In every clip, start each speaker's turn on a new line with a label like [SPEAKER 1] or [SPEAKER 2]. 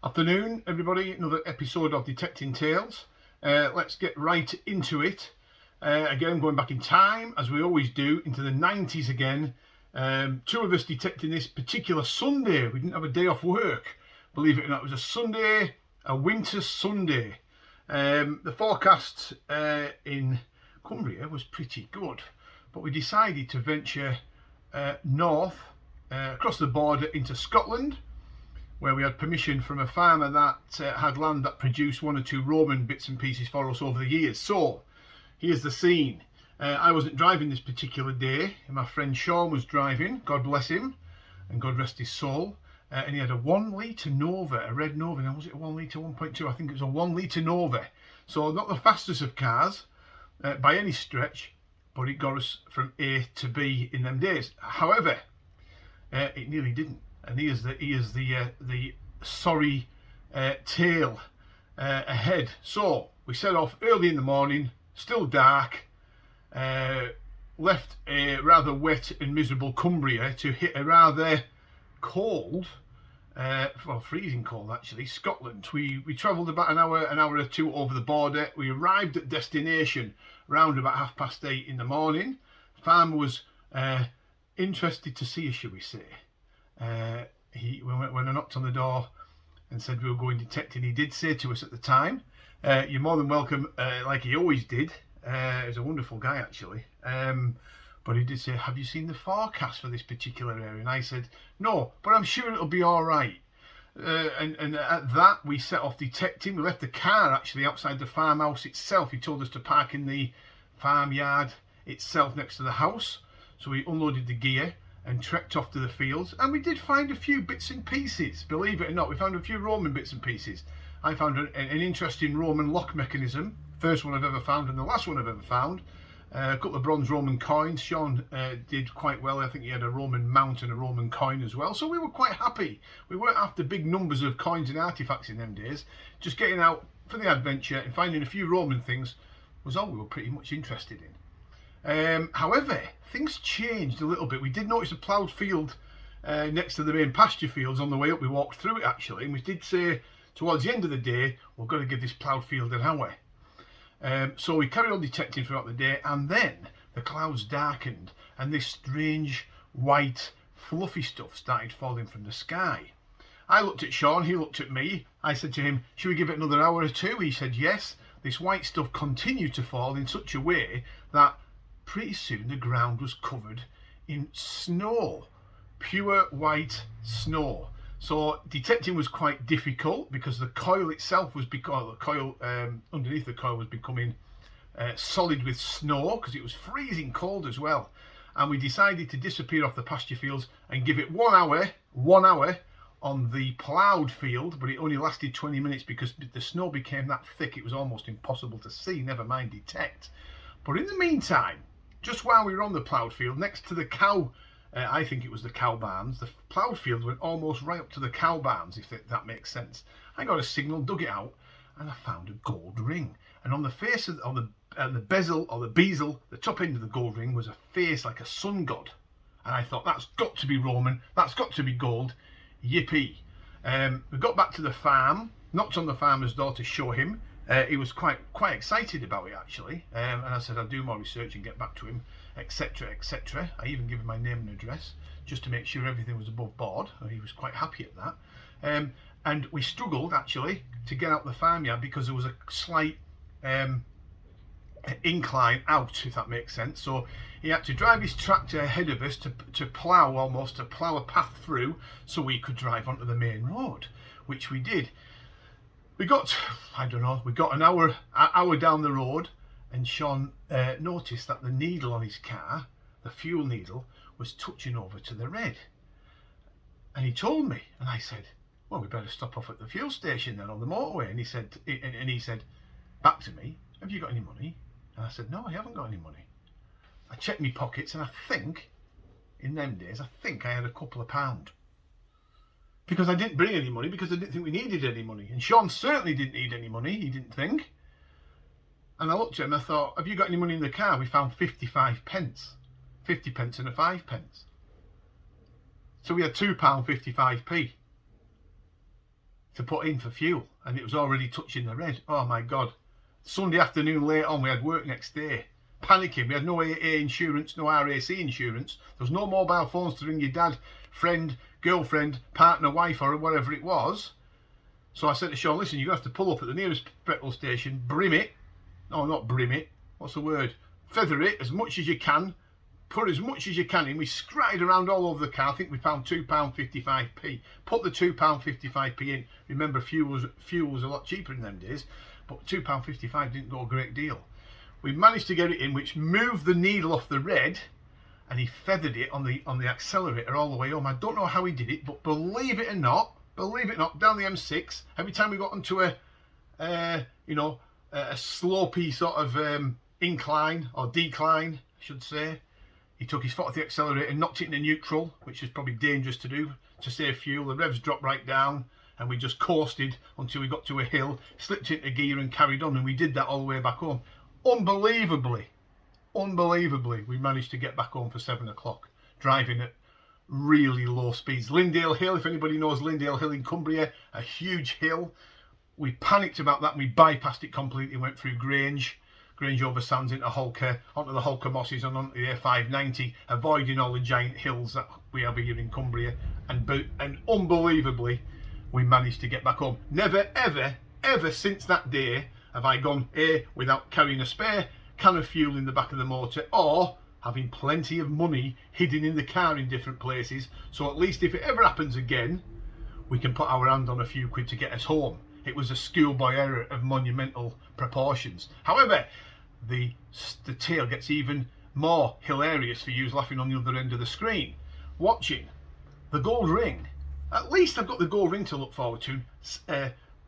[SPEAKER 1] Afternoon, everybody. Another episode of Detecting Tales. Let's get right into it. Again, going back in time, as we always do, into the 90s again. Two of us detecting this particular Sunday. We didn't have a day off work. Believe it or not, it was a Sunday, a winter Sunday. The forecast in Cumbria was pretty good, but we decided to venture north, across the border into Scotland, where we had permission from a farmer that had land that produced one or two Roman bits and pieces for us over the years. So here's the scene. I wasn't driving this particular day, and my friend Sean was driving, God bless him and God rest his soul. And he had a 1 litre Nova, a red Nova. Now, was it a 1 litre 1.2? I think it was a 1 litre Nova. So not the fastest of cars by any stretch, but it got us from A to B in them days. However, it nearly didn't. And here's the sorry tale ahead. So we set off early in the morning, still dark, left a rather wet and miserable Cumbria to hit a rather cold, well, freezing cold actually, Scotland. We travelled about an hour or two over the border. We arrived at destination around about 8:30 in the morning. The farmer was interested to see us, shall we say. When I knocked on the door and said we were going detecting, he did say to us at the time, you're more than welcome, like he always did. He's a wonderful guy actually, but he did say, have you seen the forecast for this particular area? And I said, no, but I'm sure it'll be all right. And at that we set off detecting. We left the car actually outside the farmhouse itself. He told us to park in the farmyard itself next to the house, so we unloaded the gear and trekked off to the fields, and we did find a few bits and pieces. Believe it or not, we found a few Roman bits and pieces. I found an interesting Roman lock mechanism, first one I've ever found and the last one I've ever found. A couple of bronze Roman coins. Sean did quite well. I think he had a Roman mount and a Roman coin as well, so we were quite happy. We weren't after big numbers of coins and artifacts in them days. Just getting out for the adventure and finding a few Roman things was all we were pretty much interested in. However, things changed a little bit. We did notice a ploughed field next to the main pasture fields on the way up. We walked through it actually, and we did say towards the end of the day, we've got to give this ploughed field an hour. So we carried on detecting throughout the day, and then the clouds darkened and this strange white fluffy stuff started falling from the sky. I looked at Sean, he looked at me. I said to him, should we give it another hour or two? He said yes. This white stuff continued to fall in such a way that pretty soon the ground was covered in snow, pure white snow. So detecting was quite difficult because the coil itself was underneath the coil was becoming solid with snow because it was freezing cold as well. And we decided to disappear off the pasture fields and give it 1 hour on the ploughed field, but it only lasted 20 minutes because the snow became that thick it was almost impossible to see, never mind detect. But in the meantime, just while we were on the ploughed field, next to the cow, I think it was the cow barns, the ploughed field went almost right up to the cow barns, if that makes sense. I got a signal, dug it out, and I found a gold ring. And on the face of the bezel, or the bezel, the top end of the gold ring was a face like a sun god. And I thought, that's got to be Roman, that's got to be gold, yippee. We got back to the farm, knocked on the farmer's door to show him. He was quite excited about it actually, and I said I'd do more research and get back to him, etc, etc. I even gave him my name and address just to make sure everything was above board, and he was quite happy at that. And we struggled actually to get out the farmyard because there was a slight incline out, if that makes sense. So he had to drive his tractor ahead of us to plough a path through so we could drive onto the main road, which we did. We got an hour down the road, and Sean noticed that the needle on his car, the fuel needle, was touching over to the red. And he told me, and I said, well, we better stop off at the fuel station then on the motorway. And he said back to me, have you got any money? And I said, no, I haven't got any money. I checked my pockets, and I think, in them days, I had a couple of pound. Because I didn't bring any money, because I didn't think we needed any money. And Sean certainly didn't need any money, he didn't think. And I looked at him, I thought, have you got any money in the car? We found 55 pence. 50 pence and a 5 pence. So we had £2.55p. to put in for fuel, and it was already touching the red. Oh my God. Sunday afternoon late on, we had work next day. Panicking. We had no AA insurance, no RAC insurance. There was no mobile phones to ring your dad, friend, girlfriend, partner, wife, or whatever it was. So I said to Sean, listen, you're going to have to pull up at the nearest petrol station, brim it. No, not brim it. What's the word? Feather it as much as you can. Put as much as you can in. We scratted around all over the car. I think we found £2.55p. Put the £2.55p in. Remember, fuel was a lot cheaper in them days, but £2.55 didn't go a great deal. We managed to get it in, which moved the needle off the red, and he feathered it on the accelerator all the way home. I don't know how he did it, but believe it or not, down the M6, every time we got onto a slopey sort of incline or decline, I should say, he took his foot off the accelerator and knocked it into neutral, which is probably dangerous to do to save fuel. The revs dropped right down, and we just coasted until we got to a hill, slipped into gear and carried on, and we did that all the way back home. Unbelievably, we managed to get back home for 7 o'clock, driving at really low speeds. Lindale Hill, if anybody knows Lindale Hill in Cumbria, a huge hill. We panicked about that and we bypassed it completely, went through Grange over Sands into Holker, onto the Holker Mosses and onto the A590, avoiding all the giant hills that we have here in Cumbria, and unbelievably we managed to get back home. Never ever since that day have I gone without carrying a spare can of fuel in the back of the motor, or having plenty of money hidden in the car in different places, so at least if it ever happens again, we can put our hand on a few quid to get us home. It was a schoolboy error of monumental proportions. However, the tale gets even more hilarious for you laughing on the other end of the screen, watching the gold ring. At least I've got the gold ring to look forward to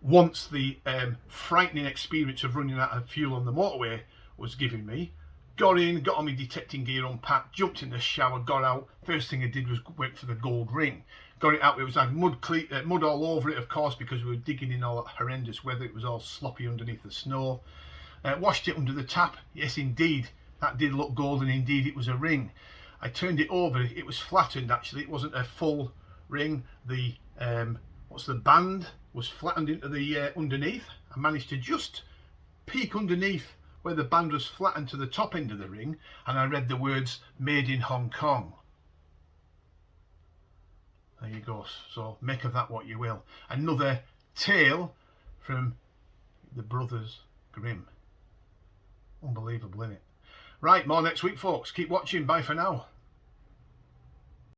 [SPEAKER 1] once the frightening experience of running out of fuel on the motorway was giving me. Got in, got on my detecting gear unpacked, jumped in the shower, got out. First thing I did was went for the gold ring. Got it out, it was like mud all over it, of course, because we were digging in all that horrendous weather. It was all sloppy underneath the snow. Washed it under the tap. Yes, indeed, that did look gold, and indeed it was a ring. I turned it over, it was flattened actually, it wasn't a full ring. The band was flattened into the underneath. I managed to just peek underneath where the band was flattened to the top end of the ring, and I read the words "Made in Hong Kong." There you go. So make of that what you will. Another tale from the Brothers Grimm. Unbelievable, isn't it? Right, more next week, folks. Keep watching. Bye for now.